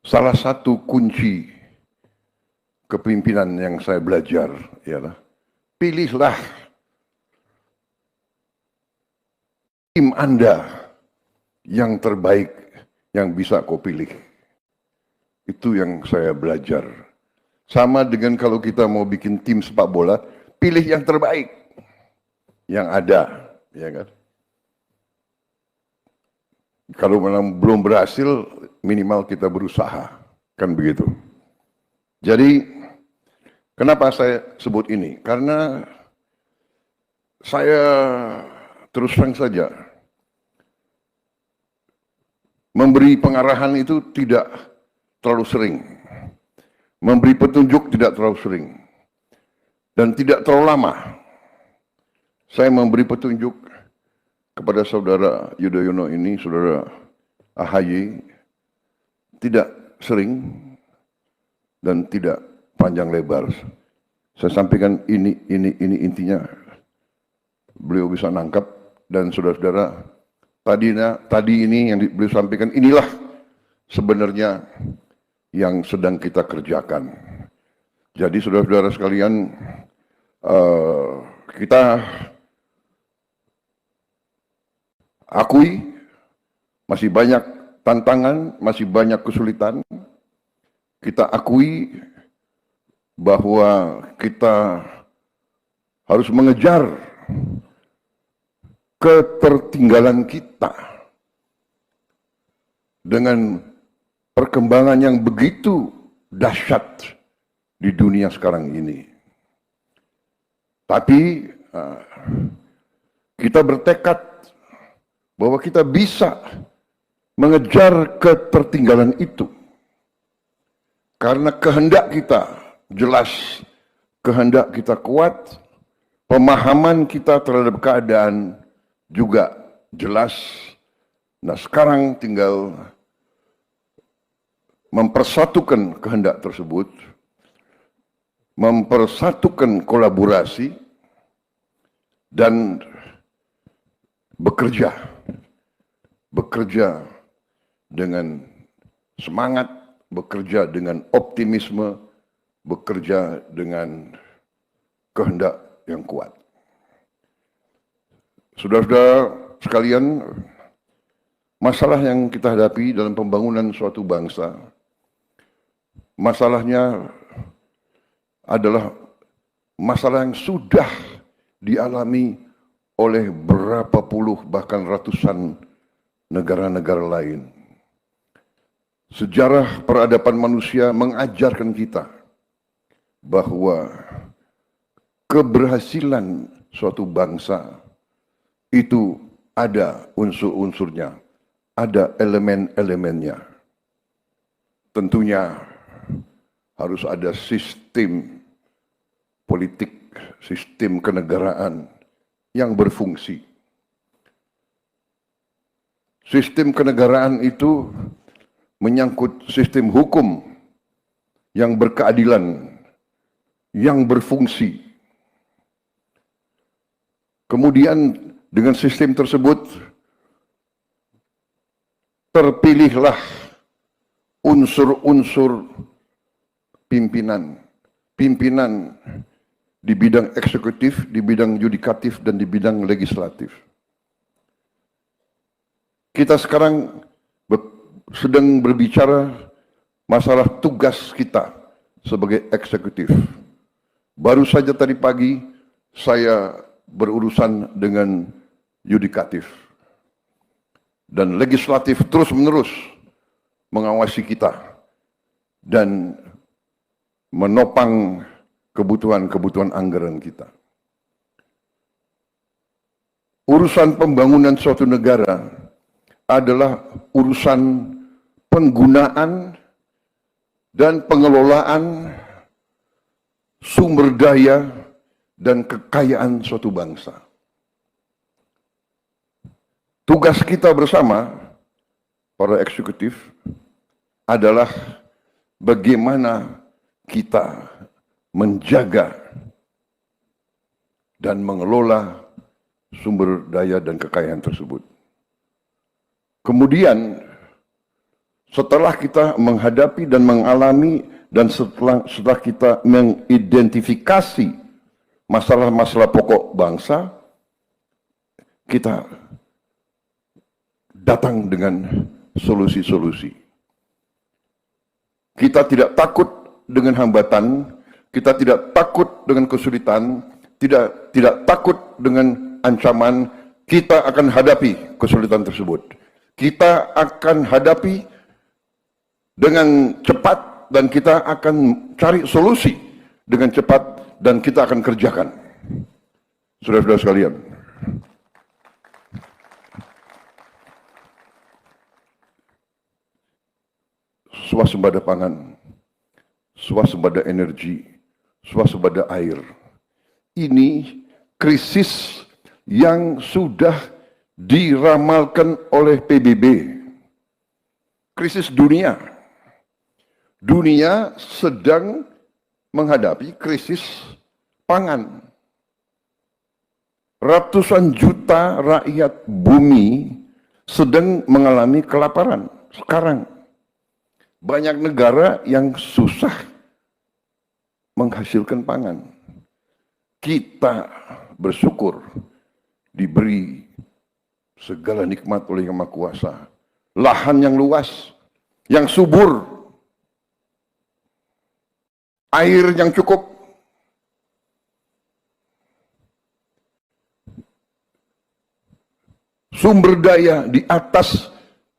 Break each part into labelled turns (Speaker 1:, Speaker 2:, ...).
Speaker 1: Salah satu kunci kepemimpinan yang saya belajar ialah pilihlah tim Anda yang terbaik yang bisa kau pilih. Itu yang saya belajar. Sama dengan kalau kita mau bikin tim sepak bola, pilih yang terbaik yang ada, ya kan? Kalau memang belum berhasil, minimal kita berusaha, kan begitu. Jadi, kenapa saya sebut ini? Karena saya terus terang saja memberi pengarahan itu tidak terlalu sering, memberi petunjuk tidak terlalu sering, dan tidak terlalu lama. Saya memberi petunjuk kepada saudara Yudhoyono ini, saudara AHY, tidak sering dan tidak panjang lebar. Saya sampaikan ini intinya, beliau bisa nangkap, dan saudara-saudara, tadi ini yang beliau sampaikan, inilah sebenarnya yang sedang kita kerjakan. Jadi saudara-saudara sekalian, kita akui masih banyak tantangan, masih banyak kesulitan. Kita akui bahwa kita harus mengejar ketertinggalan kita dengan perkembangan yang begitu dahsyat di dunia sekarang ini. Tapi kita bertekad bahwa kita bisa mengejar ketertinggalan itu. Karena kehendak kita jelas, kehendak kita kuat, pemahaman kita terhadap keadaan juga jelas. Nah, sekarang tinggal mempersatukan kehendak tersebut, mempersatukan kolaborasi, dan bekerja dengan semangat, bekerja dengan optimisme, bekerja dengan kehendak yang kuat. Saudara-saudara sekalian, masalah yang kita hadapi dalam pembangunan suatu bangsa, masalahnya adalah masalah yang sudah dialami oleh berapa puluh bahkan ratusan negara-negara lain. Sejarah peradaban manusia mengajarkan kita bahwa keberhasilan suatu bangsa itu ada unsur-unsurnya, ada elemen-elemennya. Tentunya harus ada sistem politik, sistem kenegaraan yang berfungsi. Sistem kenegaraan itu menyangkut sistem hukum yang berkeadilan, yang berfungsi. Kemudian dengan sistem tersebut terpilihlah unsur-unsur pimpinan di bidang eksekutif, di bidang yudikatif, dan di bidang legislatif. Kita sekarang sedang berbicara masalah tugas kita sebagai eksekutif. Baru saja tadi pagi saya berurusan dengan yudikatif. Dan legislatif terus-menerus mengawasi kita dan menopang kebutuhan anggaran kita. Urusan pembangunan suatu negara adalah urusan penggunaan dan pengelolaan sumber daya dan kekayaan suatu bangsa. Tugas kita bersama, para eksekutif, adalah bagaimana kita menjaga dan mengelola sumber daya dan kekayaan tersebut. Kemudian Setelah kita menghadapi dan mengalami dan setelah kita mengidentifikasi masalah-masalah pokok bangsa, kita datang dengan solusi-solusi. Kita tidak takut dengan hambatan, kita tidak takut dengan kesulitan, tidak takut dengan ancaman. Kita akan hadapi kesulitan tersebut. Kita akan hadapi dengan cepat dan kita akan cari solusi dengan cepat dan kita akan kerjakan. Saudara-saudara sekalian, swasembada pangan, swasembada energi, swasembada air. Ini krisis yang sudah diramalkan oleh PBB. Krisis dunia. Dunia sedang menghadapi krisis pangan. Ratusan juta rakyat bumi sedang mengalami kelaparan sekarang. Banyak negara yang susah menghasilkan pangan. Kita bersyukur diberi segala nikmat oleh Yang Maha Kuasa. Lahan yang luas, yang subur, air yang cukup, sumber daya di atas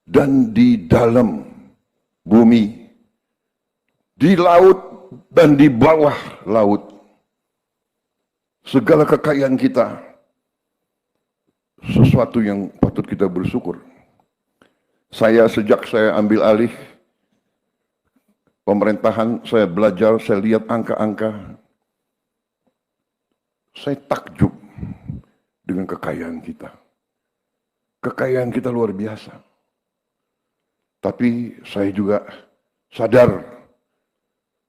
Speaker 1: dan di dalam bumi, di laut dan di bawah laut. Segala kekayaan kita, sesuatu yang patut kita bersyukur. Sejak saya ambil alih pemerintahan, saya belajar, saya lihat angka-angka. Saya takjub dengan kekayaan kita. Kekayaan kita luar biasa. Tapi saya juga sadar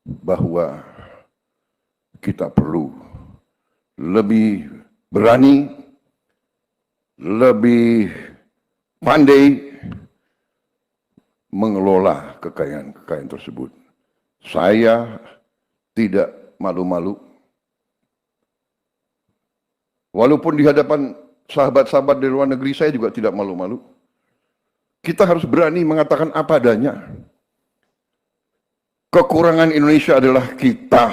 Speaker 1: bahwa kita perlu lebih berani, lebih pandai mengelola kekayaan-kekayaan tersebut. Saya tidak malu-malu. Walaupun di hadapan sahabat-sahabat di luar negeri, saya juga tidak malu-malu. Kita harus berani mengatakan apa adanya. Kekurangan Indonesia adalah kita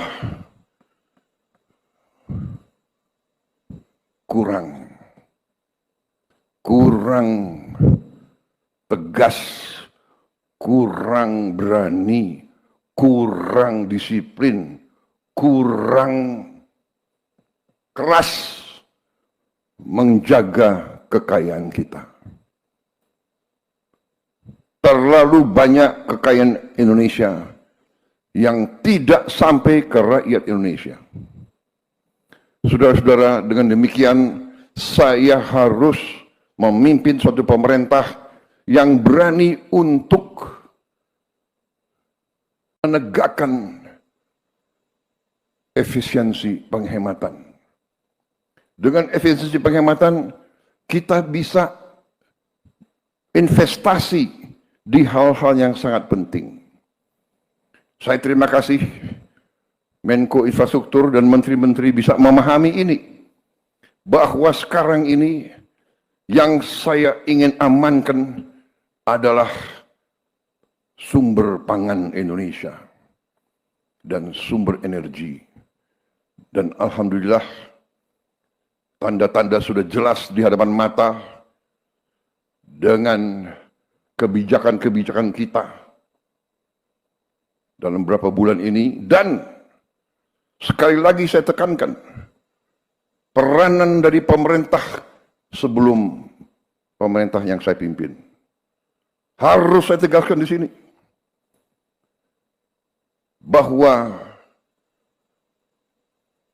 Speaker 1: kurang tegas, kurang berani, kurang disiplin, kurang keras menjaga kekayaan kita. Terlalu banyak kekayaan Indonesia yang tidak sampai ke rakyat Indonesia. Saudara-saudara, dengan demikian saya harus memimpin suatu pemerintah yang berani untuk menegakkan efisiensi penghematan. Dengan efisiensi penghematan, kita bisa investasi di hal-hal yang sangat penting. Saya terima kasih Menko Infrastruktur dan menteri-menteri bisa memahami ini. Bahwa sekarang ini yang saya ingin amankan adalah sumber pangan Indonesia dan sumber energi. Dan alhamdulillah tanda-tanda sudah jelas di hadapan mata dengan kebijakan-kebijakan kita dalam beberapa bulan ini. Dan sekali lagi saya tekankan, peranan dari pemerintah sebelum pemerintah yang saya pimpin. Harus saya tegaskan di sini bahwa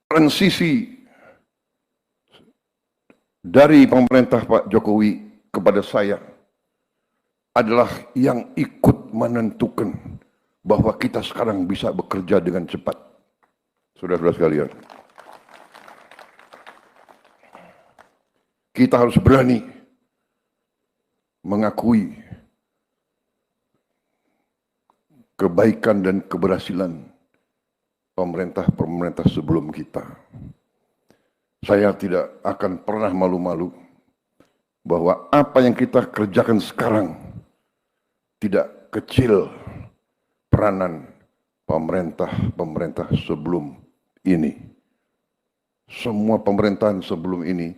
Speaker 1: transisi dari pemerintah Pak Jokowi kepada saya adalah yang ikut menentukan bahwa kita sekarang bisa bekerja dengan cepat. Saudara-saudara sekalian, kita harus berani mengakui kebaikan dan keberhasilan pemerintah-pemerintah sebelum kita. Saya tidak akan pernah malu-malu bahwa apa yang kita kerjakan sekarang tidak kecil peranan pemerintah-pemerintah sebelum ini. Semua pemerintahan sebelum ini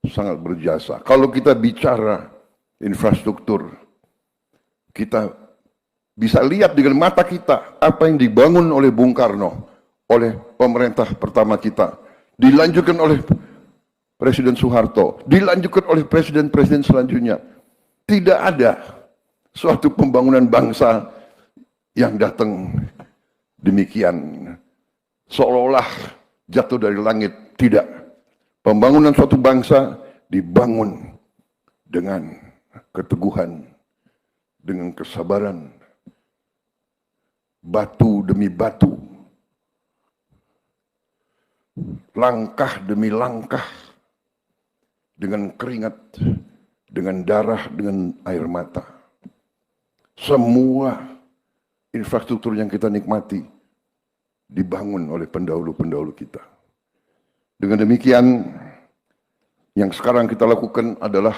Speaker 1: sangat berjasa. Kalau kita bicara infrastruktur, kita bisa lihat dengan mata kita apa yang dibangun oleh Bung Karno, oleh pemerintah pertama kita, dilanjutkan oleh Presiden Soeharto, dilanjutkan oleh presiden-presiden selanjutnya. Tidak ada suatu pembangunan bangsa yang datang demikian, seolah-olah jatuh dari langit. Tidak. Pembangunan suatu bangsa dibangun dengan keteguhan, dengan kesabaran, batu demi batu, langkah demi langkah, dengan keringat, dengan darah, dengan air mata. Semua infrastruktur yang kita nikmati dibangun oleh pendahulu-pendahulu kita. Dengan demikian, yang sekarang kita lakukan adalah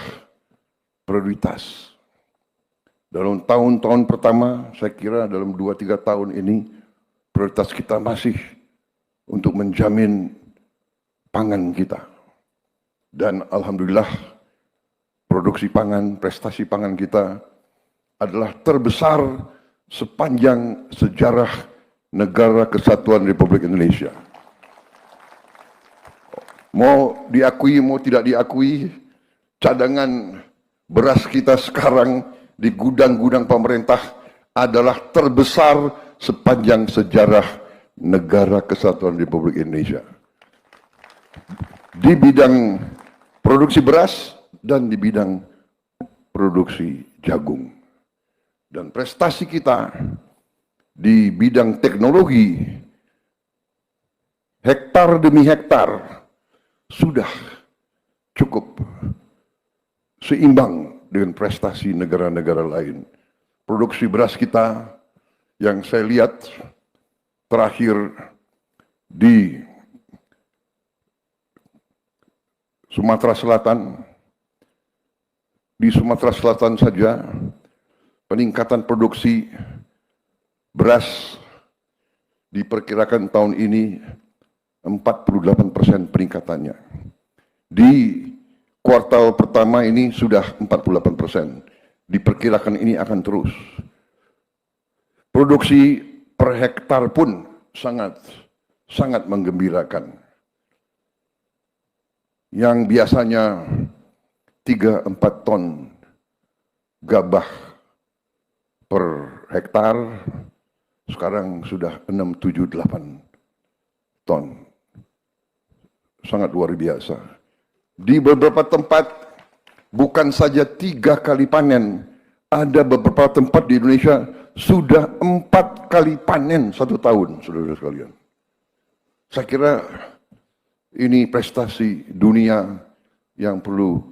Speaker 1: prioritas. Dalam tahun-tahun pertama, saya kira dalam 2-3 tahun ini, prioritas kita masih untuk menjamin pangan kita. Dan alhamdulillah, produksi pangan, prestasi pangan kita adalah terbesar sepanjang sejarah Negara Kesatuan Republik Indonesia. Mau diakui, mau tidak diakui, cadangan beras kita sekarang di gudang-gudang pemerintah adalah terbesar sepanjang sejarah Negara Kesatuan Republik Indonesia. Di bidang produksi beras dan di bidang produksi jagung. Dan prestasi kita di bidang teknologi, hektar demi hektar, sudah cukup seimbang dengan prestasi negara-negara lain. Produksi beras kita yang saya lihat terakhir di Sumatera Selatan, saja peningkatan produksi beras diperkirakan tahun ini 48% peningkatannya. Di kuartal pertama ini sudah 48%. Diperkirakan ini akan terus. Produksi per hektar pun sangat menggembirakan. Yang biasanya 3-4 ton gabah per hektar, sekarang sudah 6-7-8 ton. Sangat luar biasa. Di beberapa tempat bukan saja 3 kali panen, ada beberapa tempat di Indonesia sudah 4 kali panen 1 tahun, saudara sekalian. Saya kira ini prestasi dunia yang perlu